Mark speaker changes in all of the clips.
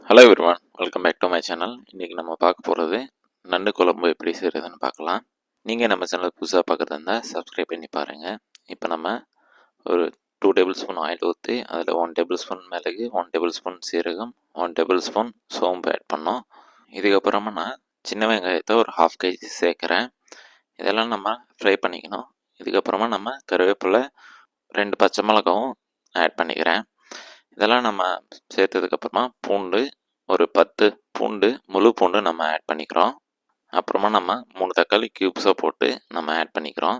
Speaker 1: Hello everyone, welcome back to my channel. இன்றைக்கி நம்ம பார்க்க போகிறது நண்டு குழம்பு எப்படி செய்கிறதுன்னு பார்க்கலாம். நீங்கள் நம்ம சேனல் புதுசாக பார்க்குறதா இருந்தால் சப்ஸ்கிரைப் பண்ணி பாருங்கள். இப்போ நம்ம ஒரு 2 டேபிள் ஸ்பூன் ஆயில் ஊற்றி அதில் 1 டேபிள் ஸ்பூன் மிளகு, 1 டேபிள் ஸ்பூன் சீரகம், 1 டேபிள் ஸ்பூன் சோம்பு ஆட் பண்ணோம். இதுக்கப்புறமா நான் சின்ன வெங்காயத்தை ஒரு 1/2 kg சேர்க்குறேன். இதெல்லாம் நம்ம ஃப்ரை பண்ணிக்கணும். இதுக்கப்புறமா நம்ம கருவேப்பிலை 2 பச்சை மிளகாவும் ஆட் பண்ணிக்கிறேன். இதெல்லாம் நம்ம சேர்த்ததுக்கப்புறமா பூண்டு ஒரு 10 பூண்டு, முழு பூண்டு நம்ம ஆட் பண்ணிக்கிறோம். அப்புறமா நம்ம 3 தக்காளி க்யூப்ஸாக போட்டு நம்ம ஆட் பண்ணிக்கிறோம்.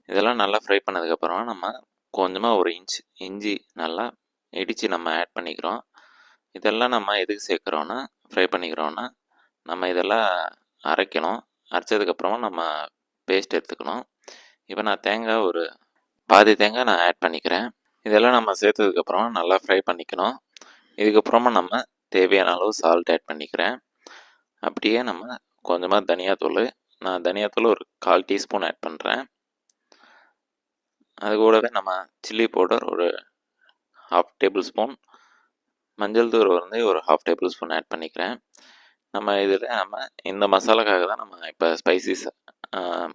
Speaker 1: இதெல்லாம் நல்லா ஃப்ரை பண்ணதுக்கப்புறமா நம்ம கொஞ்சமாக ஒரு இஞ்சி நல்லா இடித்து நம்ம ஆட் பண்ணிக்கிறோம். இதெல்லாம் நம்ம எதுக்கு சேர்க்குறோன்னா ஃப்ரை பண்ணிக்கிறோன்னா நம்ம இதெல்லாம் அரைக்கணும். அரைச்சதுக்கப்புறமா நம்ம பேஸ்ட் எடுத்துக்கணும். இப்போ நான் தேங்காய் ஒரு பாதி தேங்காய் நான் ஆட் பண்ணிக்கிறேன். இதெல்லாம் நம்ம சேர்த்ததுக்கப்புறமா நல்லா ஃப்ரை பண்ணிக்கணும். இதுக்கப்புறமா நம்ம தேவையான அளவு சால்ட் ஆட் பண்ணிக்கிறேன். அப்படியே நம்ம கொஞ்சமாக தனியாத்தூள், நான் தனியாத்தூள் ஒரு 1/4 டீஸ்பூன் ஆட் பண்ணுறேன். அது கூடவே நம்ம சில்லி பவுடர் ஒரு 1/2 டேபிள் ஸ்பூன், மஞ்சள் தூள் வந்து ஒரு 1/2 டேபிள் ஸ்பூன் ஆட் பண்ணிக்கிறேன். நம்ம இதில் நம்ம இந்த மசாலாக்காக தான் நம்ம இப்போ ஸ்பைசிஸ்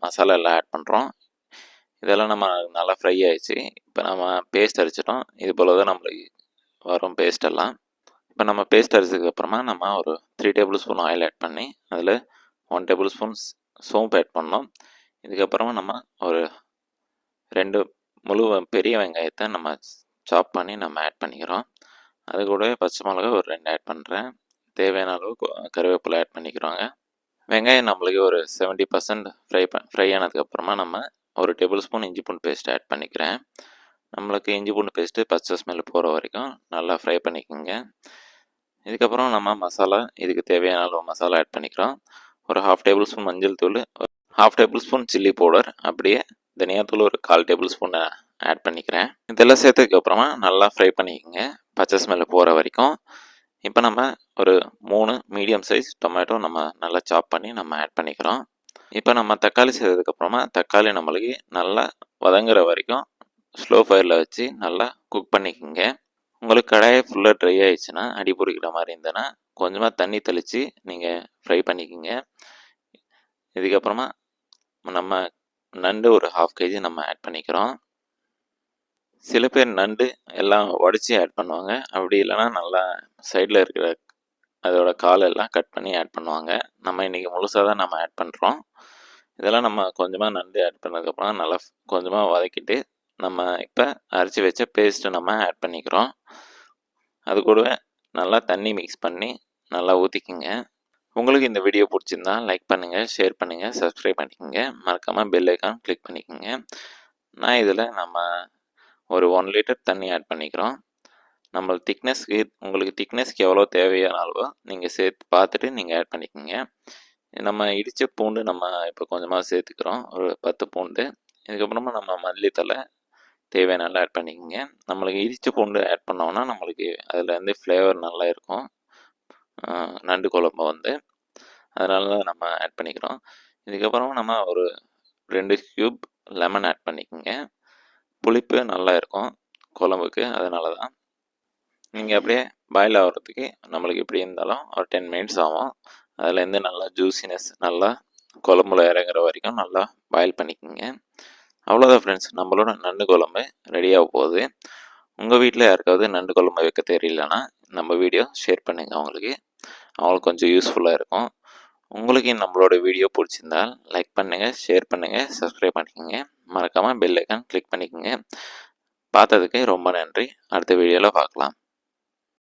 Speaker 1: மசாலா எல்லாம் ஆட் பண்ணுறோம். இதெல்லாம் நம்ம நல்லா ஃப்ரை ஆகிடுச்சு. இப்போ நம்ம பேஸ்ட் அரைச்சிட்டோம். இது போல் தான் நம்மளுக்கு வரும் பேஸ்டெல்லாம். இப்போ நம்ம பேஸ்ட் அரைச்சதுக்கப்புறமா நம்ம ஒரு 3 டேபிள் ஸ்பூன் ஆயில் ஆட் பண்ணி அதில் 1 டேபிள் ஸ்பூன் சோம்பு ஆட் பண்ணோம். இதுக்கப்புறமா நம்ம ஒரு 2 முழு பெரிய வெங்காயத்தை நம்ம சாப் பண்ணி நம்ம ஆட் பண்ணிக்கிறோம். அது கூடவே பச்சை மிளகா ஒரு 2 ஆட் பண்ணுறேன். தேவையான அளவு கருவேப்பிலை ஆட் பண்ணிக்கிறோங்க. வெங்காயம் நம்மளுக்கு ஒரு 70% ஃப்ரை ஆனதுக்கப்புறமா நம்ம ஒரு டேபிள் ஸ்பூன் இஞ்சி பூண்டு பேஸ்ட் ஆட் பண்ணிக்கிறேன். நம்மளுக்கு இஞ்சி பூண்டு பேஸ்ட்டு பச்சை ஸ்மெல் போகிற வரைக்கும் நல்லா ஃப்ரை பண்ணிக்கோங்க. இதுக்கப்புறம் நம்ம மசாலா, இதுக்கு தேவையான அளவு மசாலா ஆட் பண்ணிக்கிறோம். ஒரு 1/2 டேபிள் ஸ்பூன் மஞ்சள் தூள், 1/2 டேபிள் ஸ்பூன் சில்லி பவுடர், அப்படியே தனியாத்தூள் ஒரு 1/4 டேபிள் ஸ்பூன் ஆட் பண்ணிக்கிறேன். இதெல்லாம் சேர்த்ததுக்கப்புறமா நல்லா ஃப்ரை பண்ணிக்கோங்க பச்சை ஸ்மெல் போகிற வரைக்கும். இப்போ நம்ம ஒரு 3 மீடியம் சைஸ் டொமேட்டோ நம்ம நல்லா சாப் பண்ணி நம்ம ஆட் பண்ணிக்கிறோம். இப்போ நம்ம தக்காளி சேர்த்ததுக்கப்புறமா தக்காளி நம்மளுக்கு நல்லா வதங்குற வரைக்கும் ஸ்லோ ஃபயரில் வச்சு நல்லா குக் பண்ணிக்கோங்க. உங்களுக்கு கடாயை ஃபுல்லாக ட்ரை ஆகிடுச்சுன்னா, அடி பிடிக்கிற மாதிரி இருந்ததுன்னா கொஞ்சமாக தண்ணி தெளித்து நீங்கள் ஃப்ரை பண்ணிக்கோங்க. இதுக்கப்புறமா நம்ம நண்டு ஒரு 1/2 kg நம்ம ஆட் பண்ணிக்கிறோம். சில பேர் நண்டு எல்லாம் உடச்சி ஆட் பண்ணுவாங்க. அப்படி இல்லைன்னா நல்லா சைடில் இருக்கிற அதோட காலெல்லாம் கட் பண்ணி ஆட் பண்ணுவாங்க. நம்ம இன்றைக்கி முழுசாக தான் நம்ம ஆட் பண்ணுறோம். இதெல்லாம் நம்ம கொஞ்சமாக நண்டு ஆட் பண்ணதுக்கப்புறம் நல்லா கொஞ்சமாக வதக்கிட்டு நம்ம இப்போ அரைச்சி வச்ச பேஸ்ட்டை நம்ம ஆட் பண்ணிக்கிறோம். அது கூடவே நல்லா தண்ணி மிக்ஸ் பண்ணி நல்லா ஊற்றிக்குங்க. உங்களுக்கு இந்த வீடியோ பிடிச்சிருந்தா லைக் பண்ணுங்கள், ஷேர் பண்ணுங்கள், சப்ஸ்கிரைப் பண்ணிக்கோங்க. மறக்காமல் பெல் ஐக்கான் கிளிக் பண்ணிக்கோங்க. நான் இதில் நம்ம ஒரு 1 லிட்டர் தண்ணி ஆட் பண்ணிக்கிறோம். நம்ம உங்களுக்கு திக்னஸ்க்கு எவ்வளோ தேவையான அளவோ நீங்கள் சேர்த்து பார்த்துட்டு நீங்கள் ஆட் பண்ணிக்கோங்க. நம்ம இடித்த பூண்டு நம்ம இப்போ கொஞ்சமாக சேர்த்துக்கிறோம், ஒரு 10 பூண்டு. இதுக்கப்புறமா நம்ம மல்லித்தலை தேவையான நல்லா ஆட் பண்ணிக்கோங்க. நம்மளுக்கு இடித்த பூண்டு ஆட் பண்ணோம்னா நம்மளுக்கு அதில் வந்து ஃப்ளேவர் நல்லா இருக்கும் நண்டு குழம்பு வந்து. அதனால தான் நம்ம ஆட் பண்ணிக்கிறோம். இதுக்கப்புறமா நம்ம ஒரு 2 க்யூப் லெமன் ஆட் பண்ணிக்கோங்க. புளிப்பு நல்லா இருக்கும் குழம்புக்கு, அதனால தான். நீங்கள் அப்படியே பாயில் ஆகிறதுக்கு நம்மளுக்கு எப்படி இருந்தாலும் ஒரு 10 மினிட்ஸ் ஆகும். அதுலேருந்து நல்லா ஜூஸினஸ் நல்லா குழம்புல இறங்குற வரைக்கும் நல்லா பாயில் பண்ணிக்கோங்க. அவ்வளோதான் ஃப்ரெண்ட்ஸ், நம்மளோட நண்டு குழம்பு ரெடியாக போகுது. உங்கள் வீட்டில் யாருக்காவது நண்டு குழம்பு வைக்க தெரியலன்னா நம்ம வீடியோ ஷேர் பண்ணுங்கள். அவங்களுக்கு கொஞ்சம் யூஸ்ஃபுல்லாக இருக்கும். உங்களுக்கு நம்மளோட வீடியோ பிடிச்சிருந்தால் லைக் பண்ணுங்கள், ஷேர் பண்ணுங்கள், சப்ஸ்கிரைப் பண்ணிக்கோங்க. மறக்காமல் பெல் ஐக்கான் கிளிக் பண்ணிக்கோங்க. பார்த்ததுக்கு ரொம்ப நன்றி. அடுத்த வீடியோவில் பார்க்கலாம்.